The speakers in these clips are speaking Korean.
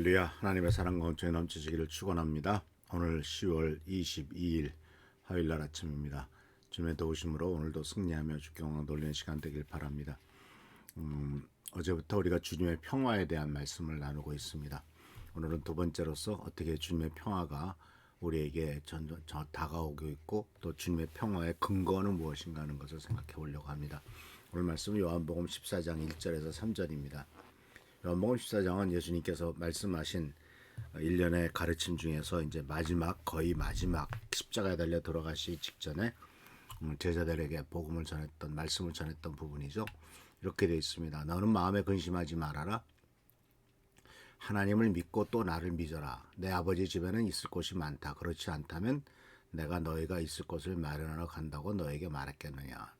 할렐루야. 하나님의 사랑과 은총이 넘치시기를 축원합니다. 오늘 10월 22일 화요일날 아침입니다. 주님의 도우심으로 오늘도 승리하며 주께 영광 돌리는 시간 되길 바랍니다. 어제부터 우리가 주님의 평화에 대한 말씀을 나누고 있습니다. 오늘은 두 번째로서 어떻게 주님의 평화가 우리에게 다가오고 있고 또 주님의 평화의 근거는 무엇인가 하는 것을 생각해 보려고 합니다. 오늘 말씀은 요한복음 14장 1절에서 3절입니다. 요한복음 14장은 예수님께서 말씀하신 일련의 가르침 중에서 이제 거의 마지막 십자가에 달려 돌아가시 직전에 제자들에게 복음을 전했던 말씀을 전했던 부분이죠. 이렇게 되어 있습니다. 너는 마음에 근심하지 말아라. 하나님을 믿고 또 나를 믿어라. 내 아버지 집에는 있을 곳이 많다. 그렇지 않다면 내가 너희가 있을 곳을 마련하러 간다고 너에게 말했겠느냐.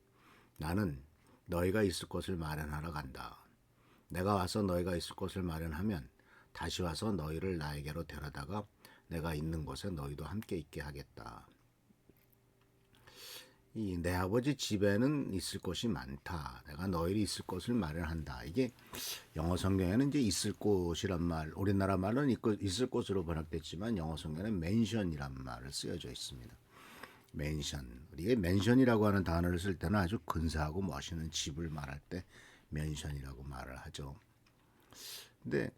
나는 너희가 있을 곳을 마련하러 간다. 내가 와서 너희가 있을 곳을 마련하면 다시 와서 너희를 나에게로 데려다가 내가 있는 곳에 너희도 함께 있게 하겠다. 이 내 아버지 집에는 있을 곳이 많다. 내가 너희를 있을 곳을 마련한다. 이게 영어 성경에는 이제 있을 곳이란 말, 우리나라 말은 있을 곳으로 번역됐지만 영어 성경에는 맨션이란 말을 쓰여져 있습니다. 맨션. 우리가 맨션이라고 하는 단어를 쓸 때는 아주 근사하고 멋있는 집을 말할 때 맨션이라고 말을 하죠. 근데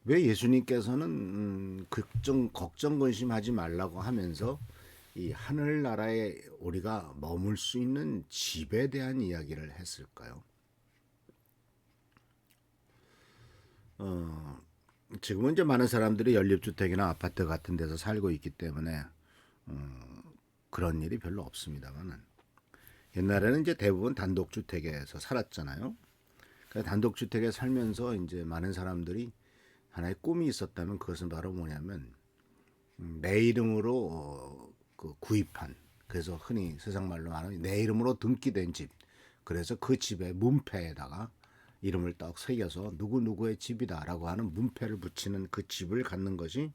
왜 예수님께서는 걱정 근심하지 말라고 하면서 이 하늘나라에 우리가 머물 수 있는 집에 대한 이야기를 했을까요? 지금은 이제 많은 사람들이 연립주택이나 아파트 같은 데서 살고 있기 때문에 그런 일이 별로 없습니다만은 옛날에는 이제 대부분 단독주택에서 살았잖아요. 단독주택에 살면서 이제 많은 사람들이 하나의 꿈이 있었다면 그것은 바로 뭐냐면 내 이름으로 구입한, 그래서 흔히 세상 말로 말하는 내 이름으로 등기된 집, 그래서 그 집의 문패에다가 이름을 딱 새겨서 누구누구의 집이다라고 하는 문패를 붙이는 그 집을 갖는 것이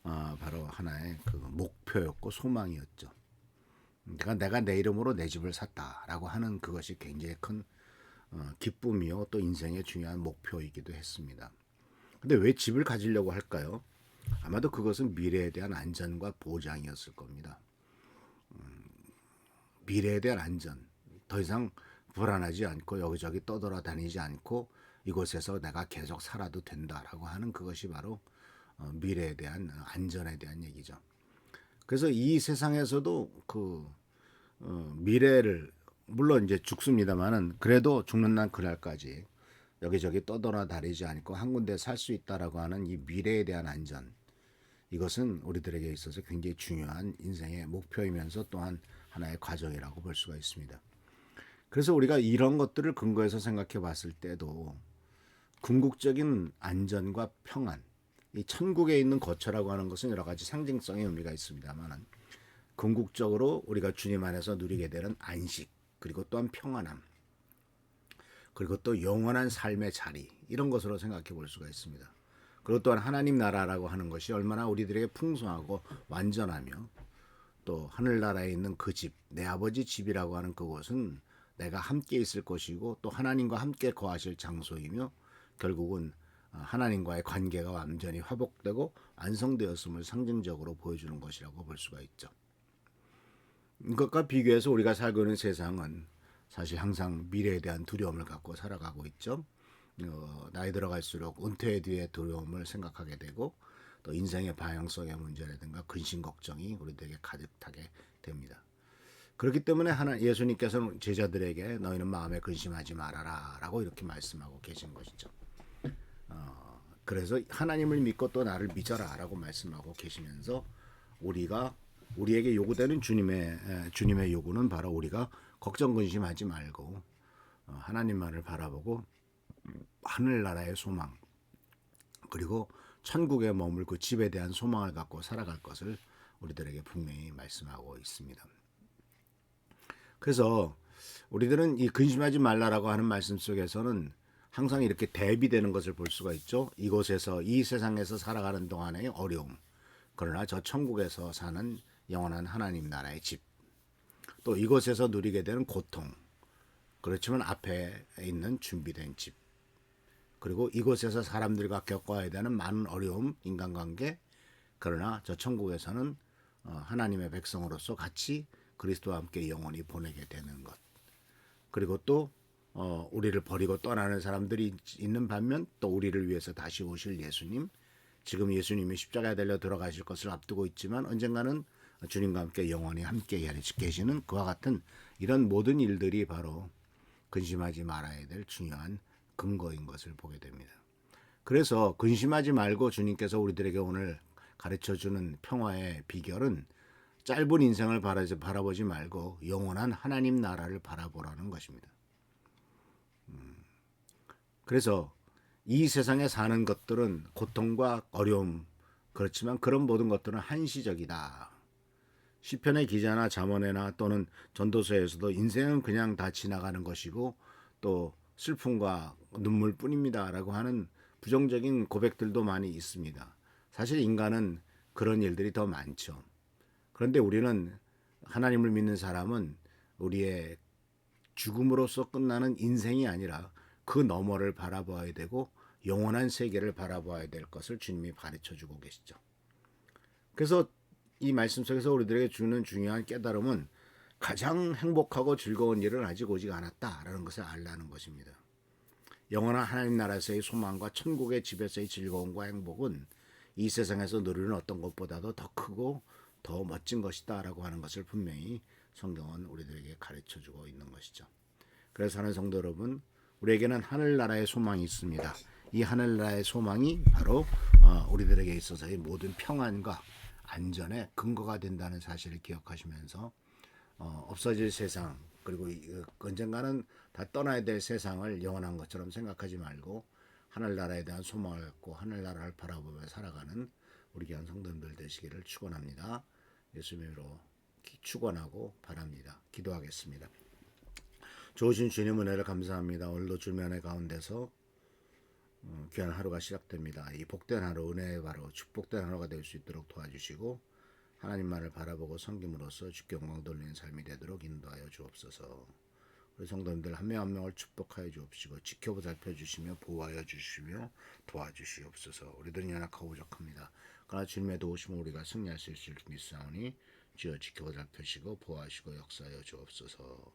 바로 하나의 그 목표였고 소망이었죠. 그러니까 내가 내 이름으로 내 집을 샀다라고 하는 그것이 굉장히 큰 기쁨이요 또 인생의 중요한 목표이기도 했습니다. 근데 왜 집을 가지려고 할까요? 아마도 그것은 미래에 대한 안전과 보장이었을 겁니다. 미래에 대한 안전, 더 이상 불안하지 않고 여기저기 떠돌아다니지 않고 이곳에서 내가 계속 살아도 된다라고 하는 그것이 바로 미래에 대한 안전에 대한 얘기죠. 그래서 이 세상에서도 미래를 물론 이제 죽습니다만은 그래도 죽는 날 그날까지 여기저기 떠돌아다니지 않고 한 군데 살 수 있다라고 하는 이 미래에 대한 안전, 이것은 우리들에게 있어서 굉장히 중요한 인생의 목표이면서 또한 하나의 과정이라고 볼 수가 있습니다. 그래서 우리가 이런 것들을 근거해서 생각해 봤을 때도 궁극적인 안전과 평안, 이 천국에 있는 거처라고 하는 것은 여러 가지 상징성의 의미가 있습니다만 궁극적으로 우리가 주님 안에서 누리게 되는 안식, 그리고 또한 평안함, 그리고 또 영원한 삶의 자리, 이런 것으로 생각해 볼 수가 있습니다. 그리고 또한 하나님 나라라고 하는 것이 얼마나 우리들에게 풍성하고 완전하며 또 하늘나라에 있는 그 집, 내 아버지 집이라고 하는 그곳은 내가 함께 있을 것이고 또 하나님과 함께 거하실 장소이며 결국은 하나님과의 관계가 완전히 회복되고 완성되었음을 상징적으로 보여주는 것이라고 볼 수가 있죠. 이것과 비교해서 우리가 살고 있는 세상은 사실 항상 미래에 대한 두려움을 갖고 살아가고 있죠. 나이 들어갈수록 은퇴에 대해 두려움을 생각하게 되고 또 인생의 방향성의 문제라든가 근심 걱정이 우리들에게 가득하게 됩니다. 그렇기 때문에 예수님께서는 제자들에게 너희는 마음에 근심하지 말아라 라고 이렇게 말씀하고 계신 것이죠. 그래서 하나님을 믿고 또 나를 믿어라 라고 말씀하고 계시면서 우리에게 요구되는 주님의 요구는 바로 우리가 걱정 근심하지 말고 하나님만을 바라보고 하늘나라의 소망, 그리고 천국에 머물 그 집에 대한 소망을 갖고 살아갈 것을 우리들에게 분명히 말씀하고 있습니다. 그래서 우리들은 이 근심하지 말라라고 하는 말씀 속에서는 항상 이렇게 대비되는 것을 볼 수가 있죠. 이곳에서 이 세상에서 살아가는 동안의 어려움, 그러나 저 천국에서 사는 영원한 하나님 나라의 집, 또 이곳에서 누리게 되는 고통, 그렇지만 앞에 있는 준비된 집, 그리고 이곳에서 사람들과 겪어야 되는 많은 어려움, 인간관계, 그러나 저 천국에서는 하나님의 백성으로서 같이 그리스도와 함께 영원히 보내게 되는 것. 그리고 또 우리를 버리고 떠나는 사람들이 있는 반면 또 우리를 위해서 다시 오실 예수님, 지금 예수님이 십자가에 달려 들어가실 것을 앞두고 있지만 언젠가는 주님과 함께 영원히 함께 계시는 그와 같은 이런 모든 일들이 바로 근심하지 말아야 될 중요한 근거인 것을 보게 됩니다. 그래서 근심하지 말고 주님께서 우리들에게 오늘 가르쳐주는 평화의 비결은 짧은 인생을 바라보지 말고 영원한 하나님 나라를 바라보라는 것입니다. 그래서 이 세상에 사는 것들은 고통과 어려움, 그렇지만 그런 모든 것들은 한시적이다. 시편의 기자나 잠언에나 또는 전도서에서도 인생은 그냥 다 지나가는 것이고 또 슬픔과 눈물뿐입니다라고 하는 부정적인 고백들도 많이 있습니다. 사실 인간은 그런 일들이 더 많죠. 그런데 우리는 하나님을 믿는 사람은 우리의 죽음으로써 끝나는 인생이 아니라 그 너머를 바라봐야 되고 영원한 세계를 바라봐야 될 것을 주님이 가르쳐 주고 계시죠. 그래서 이 말씀 속에서 우리들에게 주는 중요한 깨달음은 가장 행복하고 즐거운 일을 아직 오지 않았다라는 것을 알라는 것입니다. 영원한 하나님 나라에서의 소망과 천국의 집에서의 즐거움과 행복은 이 세상에서 누리는 어떤 것보다도 더 크고 더 멋진 것이다라고 하는 것을 분명히 성경은 우리들에게 가르쳐주고 있는 것이죠. 그래서 하는 성도 여러분, 우리에게는 하늘나라의 소망이 있습니다. 이 하늘나라의 소망이 바로 우리들에게 있어서의 모든 평안과 안전의 근거가 된다는 사실을 기억하시면서 없어질 세상 그리고 언젠가는 다 떠나야 될 세상을 영원한 것처럼 생각하지 말고 하늘나라에 대한 소망을 갖고 하늘나라를 바라보며 살아가는 우리 귀한 성도님들 되시기를 축원합니다. 예수님으로 축원하고 바랍니다. 기도하겠습니다. 좋으신 주님 은혜를 감사합니다. 오늘도 주님의 가운데서 귀한 하루가 시작됩니다. 이 복된 하루 은혜의 바로 축복된 하루가 될 수 있도록 도와주시고 하나님만을 바라보고 섬김으로써 주께 영광 돌리는 삶이 되도록 인도하여 주옵소서. 우리 성도님들 한 명 한 명을 축복하여 주옵시고 지켜보살펴 주시며 보호하여 주시며 도와주시옵소서. 우리들은 연약하고 부족합니다. 그러나 주님의 도우심으로 우리가 승리할 수 있을 줄 믿사오니 주여 지켜보살펴시고 보호하시고 역사하여 주옵소서.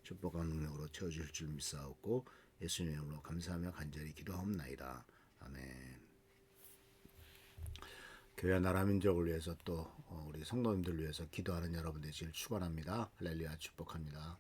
축복한 능력으로 채워주실 줄 믿사옵고 예수님의 이름으로 감사하며 간절히 기도하옵나이다. 아멘. 교회 나라 민족을 위해서 또 우리 성도님들 위해서 기도하는 여러분 되시길 축원합니다. 할렐루야 축복합니다.